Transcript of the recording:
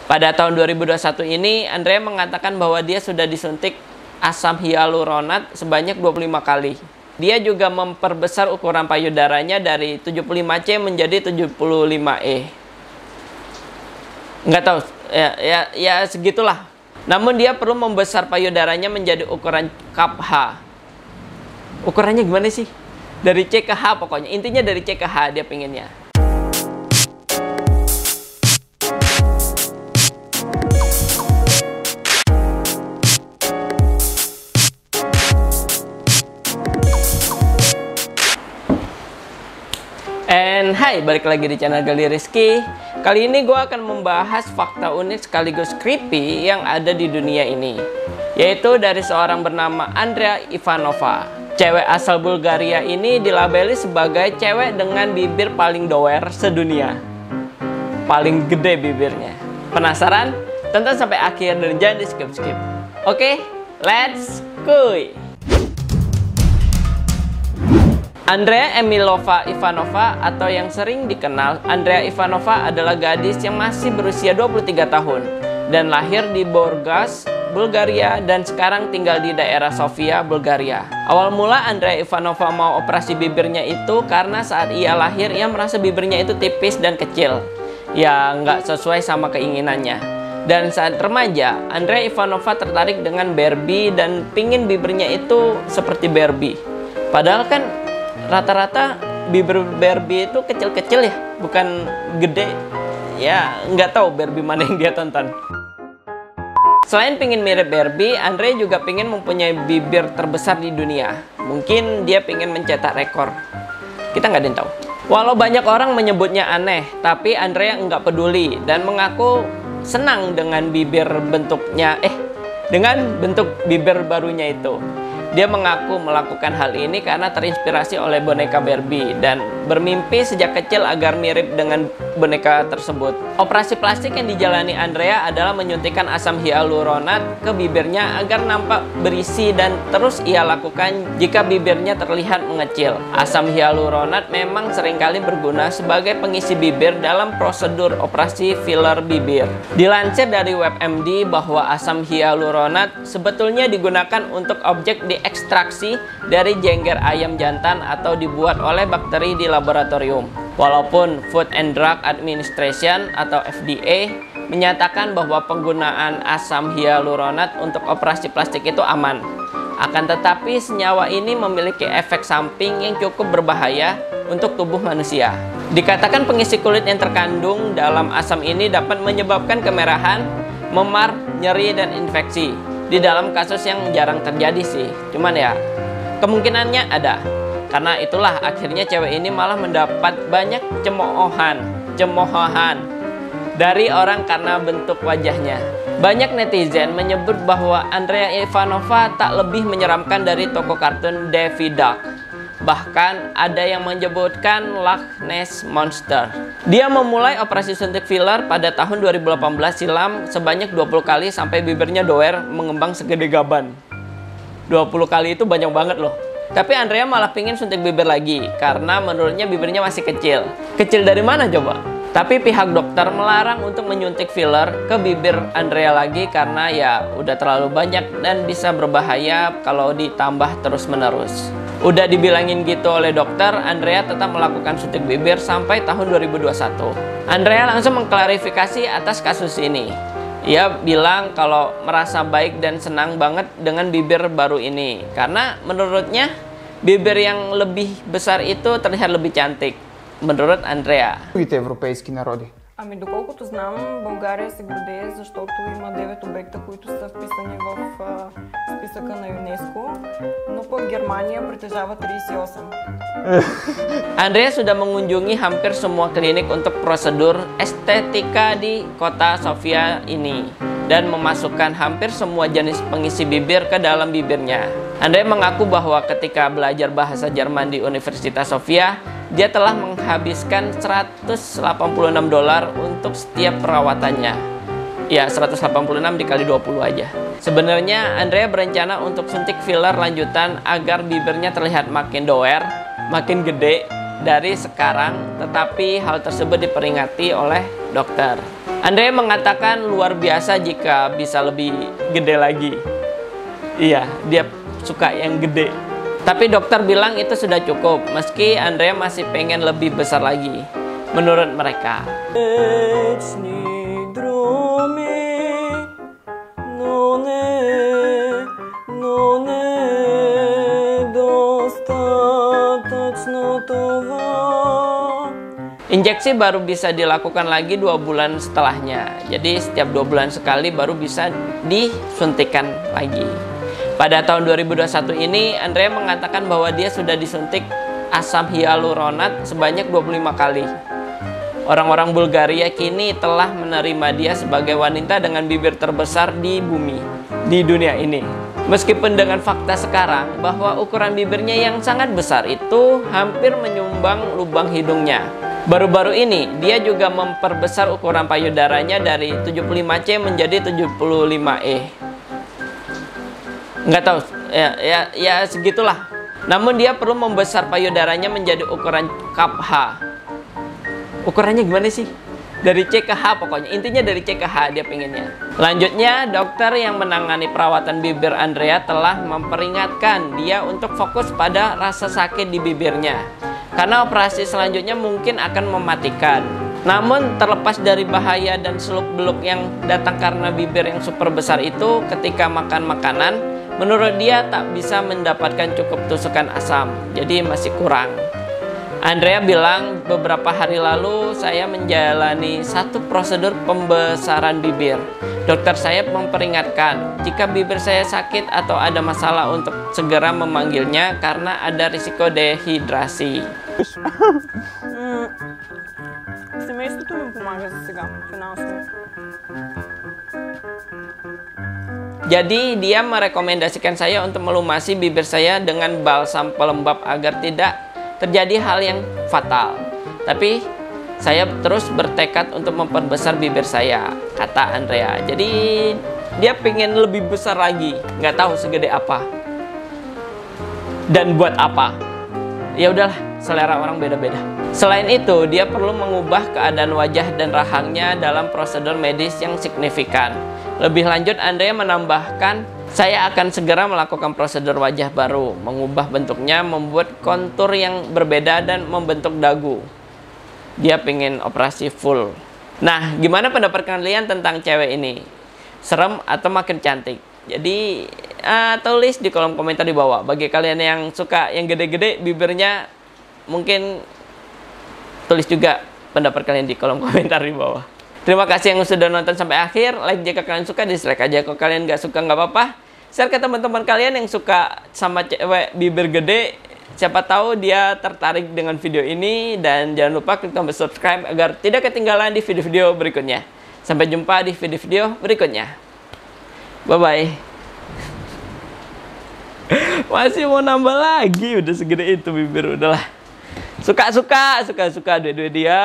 Pada tahun 2021 ini, Andrea mengatakan bahwa dia sudah disuntik asam hyaluronat sebanyak 25 kali. Dia juga memperbesar ukuran payudaranya dari 75C menjadi 75E. Nggak tahu, ya segitulah. Namun dia perlu membesar payudaranya menjadi ukuran cup H. Ukurannya gimana sih? Dari C ke H pokoknya. Intinya dari C ke H dia pengennya. And hai, balik lagi di channel Gali Rizky. Kali ini gue akan membahas fakta unik sekaligus creepy yang ada di dunia ini, yaitu dari seorang bernama Andrea Ivanova. Cewek asal Bulgaria ini dilabeli sebagai cewek dengan bibir paling doer sedunia. Paling gede bibirnya. Penasaran? Tonton sampai akhir dan jangan di skip-skip. Oke, let's go! Andrea Emilova Ivanova atau yang sering dikenal Andrea Ivanova adalah gadis yang masih berusia 23 tahun dan lahir di Burgas, Bulgaria dan sekarang tinggal di daerah Sofia, Bulgaria. Awal mula Andrea Ivanova mau operasi bibirnya itu karena saat ia lahir ia merasa bibirnya itu tipis dan kecil. Ya nggak sesuai sama keinginannya. Dan saat remaja, Andrea Ivanova tertarik dengan Barbie dan pingin bibirnya itu seperti Barbie. Padahal kan rata-rata bibir Barbie itu kecil-kecil ya, bukan gede. Ya, nggak tahu Barbie mana yang dia tonton. Selain pingin mirip Barbie, Andre juga pingin mempunyai bibir terbesar di dunia. Mungkin dia pingin mencetak rekor. Kita nggak ada yang tahu. Walau banyak orang menyebutnya aneh, tapi Andrea nggak peduli dan mengaku senang dengan dengan bentuk bibir barunya itu. Dia mengaku melakukan hal ini karena terinspirasi oleh boneka Barbie dan bermimpi sejak kecil agar mirip dengan boneka tersebut. Operasi plastik yang dijalani Andrea adalah menyuntikkan asam hyaluronat ke bibirnya agar nampak berisi dan terus ia lakukan jika bibirnya terlihat mengecil. Asam hyaluronat memang seringkali berguna sebagai pengisi bibir dalam prosedur operasi filler bibir. Dilansir dari WebMD bahwa asam hyaluronat sebetulnya digunakan untuk objek diekstraksi dari jengger ayam jantan atau dibuat oleh bakteri di laboratorium. Walaupun Food and Drug Administration atau FDA menyatakan bahwa penggunaan asam hyaluronat untuk operasi plastik itu aman. Akan tetapi senyawa ini memiliki efek samping yang cukup berbahaya untuk tubuh manusia. Dikatakan pengisi kulit yang terkandung dalam asam ini dapat menyebabkan kemerahan, memar, nyeri, dan infeksi. Di dalam kasus yang jarang terjadi sih, cuman ya kemungkinannya ada. Karena itulah akhirnya cewek ini malah mendapat banyak cemoohan dari orang karena bentuk wajahnya. Banyak netizen menyebut bahwa Andrea Ivanova tak lebih menyeramkan dari tokoh kartun Daffy Duck. Bahkan ada yang menyebutkan Loch Ness Monster. Dia memulai operasi suntik filler pada tahun 2018 silam sebanyak 20 kali sampai bibirnya doer mengembang segede gaban. 20 kali itu banyak banget loh. Tapi Andrea malah pingin suntik bibir lagi karena menurutnya bibirnya masih kecil. Kecil dari mana coba? Tapi pihak dokter melarang untuk menyuntik filler ke bibir Andrea lagi karena ya udah terlalu banyak dan bisa berbahaya kalau ditambah terus-menerus. Udah dibilangin gitu oleh dokter, Andrea tetap melakukan suntik bibir sampai tahun 2021. Andrea langsung mengklarifikasi atas kasus ini. Ia bilang kalau merasa baik dan senang banget dengan bibir baru ini karena menurutnya bibir yang lebih besar itu terlihat lebih cantik. Menurut Andrea. Европейски народи. Ами доколкото знам, България се гордее, защото има 9 обекта, които са вписани в списъка на ЮНЕСКО, но пък Германия притежава 38. Andrea sudah mengunjungi hampir semua klinik untuk prosedur estetika di kota Sofia ini dan memasukkan hampir semua jenis pengisi bibir ke dalam bibirnya. Andrea mengaku bahwa ketika belajar bahasa Jerman di Universitas Sofia, dia telah menghabiskan $186 untuk setiap perawatannya. Ya, 186 dikali 20 aja. Sebenarnya Andrea berencana untuk suntik filler lanjutan agar bibirnya terlihat makin doer, makin gede dari sekarang, tetapi hal tersebut diperingati oleh dokter. Andrea mengatakan luar biasa jika bisa lebih gede lagi. Iya, dia suka yang gede. Tapi dokter bilang itu sudah cukup, meski Andrea masih pengen lebih besar lagi. Menurut mereka. Injeksi baru bisa dilakukan lagi 2 bulan setelahnya. Jadi setiap 2 bulan sekali baru bisa disuntikan lagi. Pada tahun 2021 ini, Andrea mengatakan bahwa dia sudah disuntik asam hyaluronat sebanyak 25 kali. Orang-orang Bulgaria kini telah menerima dia sebagai wanita dengan bibir terbesar di bumi, di dunia ini. Meskipun dengan fakta sekarang bahwa ukuran bibirnya yang sangat besar itu hampir menyumbang lubang hidungnya. Baru-baru ini, dia juga memperbesar ukuran payudaranya dari 75C menjadi 75E. Nggak tahu, ya segitulah. Namun dia perlu membesar payudaranya menjadi ukuran cup H. Ukurannya gimana sih? Dari C ke H pokoknya. Intinya dari C ke H dia pengennya. Lanjutnya, dokter yang menangani perawatan bibir Andrea telah memperingatkan dia untuk fokus pada rasa sakit di bibirnya. Karena operasi selanjutnya mungkin akan mematikan. Namun terlepas dari bahaya dan seluk-beluk yang datang karena bibir yang super besar itu, ketika makan makanan, menurut dia tak bisa mendapatkan cukup tusukan asam, jadi masih kurang. Andrea bilang, beberapa hari lalu saya menjalani satu prosedur pembesaran bibir. Dokter saya memperingatkan jika bibir saya sakit atau ada masalah untuk segera memanggilnya karena ada risiko dehidrasi. Семейството ми помага за сега, финансово. Jadi dia merekomendasikan saya untuk melumasi bibir saya dengan balsam pelembab agar tidak terjadi hal yang fatal. Tapi saya terus bertekad untuk memperbesar bibir saya, kata Andrea. Jadi dia pengen lebih besar lagi, nggak tahu segede apa dan buat apa. Ya udahlah, selera orang beda-beda. Selain itu, dia perlu mengubah keadaan wajah dan rahangnya dalam prosedur medis yang signifikan. Lebih lanjut, Andrea menambahkan, saya akan segera melakukan prosedur wajah baru, mengubah bentuknya, membuat kontur yang berbeda, dan membentuk dagu. Dia pengen operasi full. Nah, gimana pendapat kalian tentang cewek ini? Serem atau makin cantik? Jadi, tulis di kolom komentar di bawah. Bagi kalian yang suka yang gede-gede bibirnya, mungkin tulis juga pendapat kalian di kolom komentar di bawah. Terima kasih yang sudah nonton sampai akhir. Like jika kalian suka, dislike aja. Kalau kalian nggak suka, nggak apa-apa. Share ke teman-teman kalian yang suka sama cewek bibir gede. Siapa tahu dia tertarik dengan video ini. Dan jangan lupa klik tombol subscribe agar tidak ketinggalan di video-video berikutnya. Sampai jumpa di video-video berikutnya. Bye-bye. Masih mau nambah lagi. Udah segede itu bibir. Udahlah. Suka-suka. Duit-duit dia.